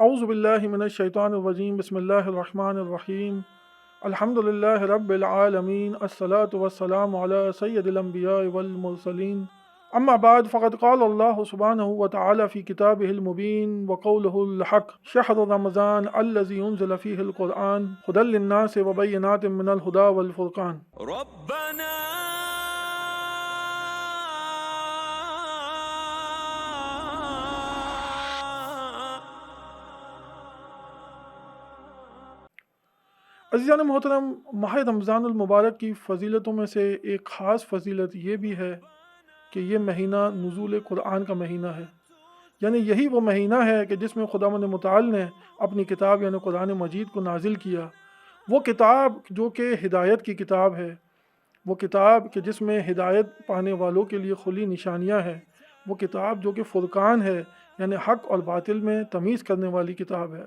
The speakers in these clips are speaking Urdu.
اعوذ باللہ من الشیطان الرجیم بسم اللہ الرحمن الرحیم الحمد للہ رب العالمین الصلاة والسلام علی سید الانبیاء والمرسلین اما بعد فقد قال اللہ سبحانہ وتعالی فی کتابہ المبین وقولہ الحق شہر رمضان الذی انزل فیہ القرآن ھدی للناس وبینات من الہدی والفرقان ربنا عزیزان محترم، ماہ رمضان المبارک کی فضیلتوں میں سے ایک خاص فضیلت یہ بھی ہے کہ یہ مہینہ نزول قرآن کا مہینہ ہے، یعنی یہی وہ مہینہ ہے کہ جس میں خداوند متعال نے اپنی کتاب یعنی قرآن مجید کو نازل کیا۔ وہ کتاب جو کہ ہدایت کی کتاب ہے، وہ کتاب کہ جس میں ہدایت پانے والوں کے لیے کھلی نشانیاں ہیں، وہ کتاب جو کہ فرقان ہے یعنی حق اور باطل میں تمیز کرنے والی کتاب ہے۔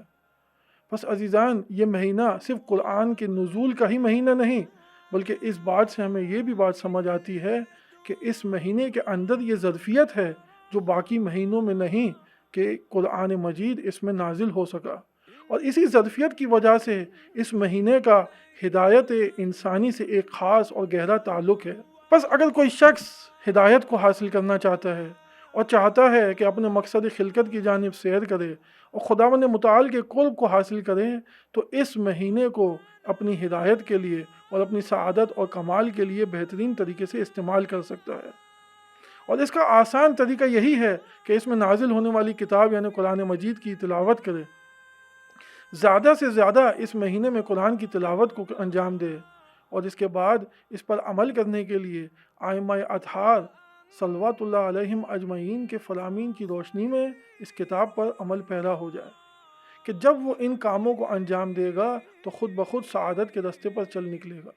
بس عزیزان، یہ مہینہ صرف قرآن کے نزول کا ہی مہینہ نہیں، بلکہ اس بات سے ہمیں یہ بھی بات سمجھ آتی ہے کہ اس مہینے کے اندر یہ ظرفیت ہے جو باقی مہینوں میں نہیں کہ قرآن مجید اس میں نازل ہو سکا، اور اسی ظرفیت کی وجہ سے اس مہینے کا ہدایت انسانی سے ایک خاص اور گہرا تعلق ہے۔ بس اگر کوئی شخص ہدایت کو حاصل کرنا چاہتا ہے اور چاہتا ہے کہ اپنے مقصد خلقت کی جانب سیر کرے اور خداوند متعال کے قرب کو حاصل کرے، تو اس مہینے کو اپنی ہدایت کے لیے اور اپنی سعادت اور کمال کے لیے بہترین طریقے سے استعمال کر سکتا ہے۔ اور اس کا آسان طریقہ یہی ہے کہ اس میں نازل ہونے والی کتاب یعنی قرآن مجید کی تلاوت کرے، زیادہ سے زیادہ اس مہینے میں قرآن کی تلاوت کو انجام دے، اور اس کے بعد اس پر عمل کرنے کے لیے ائمہ اطہار صلوات اللہ علیہم اجمعین کے فرامین کی روشنی میں اس کتاب پر عمل پیرا ہو جائے کہ جب وہ ان کاموں کو انجام دے گا تو خود بخود سعادت کے راستے پر چل نکلے گا۔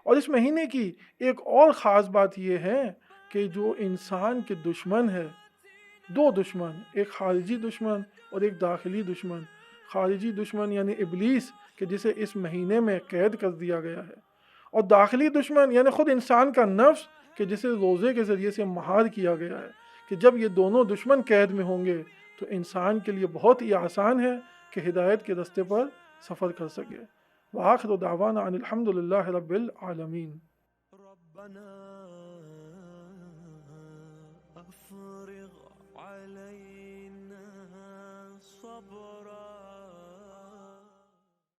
اور اس مہینے کی ایک اور خاص بات یہ ہے کہ جو انسان کے دشمن ہے، دو دشمن، ایک خارجی دشمن اور ایک داخلی دشمن۔ خارجی دشمن یعنی ابلیس کہ جسے اس مہینے میں قید کر دیا گیا ہے، اور داخلی دشمن یعنی خود انسان کا نفس کہ جسے روزے کے ذریعے سے مہار کیا گیا ہے، کہ جب یہ دونوں دشمن قید میں ہوں گے تو انسان کے لیے بہت ہی آسان ہے کہ ہدایت کے راستے پر سفر کر سکے۔ وآخر دعوانا ان الحمد للہ رب العالمین۔ ربنا افرغ علينا صبرا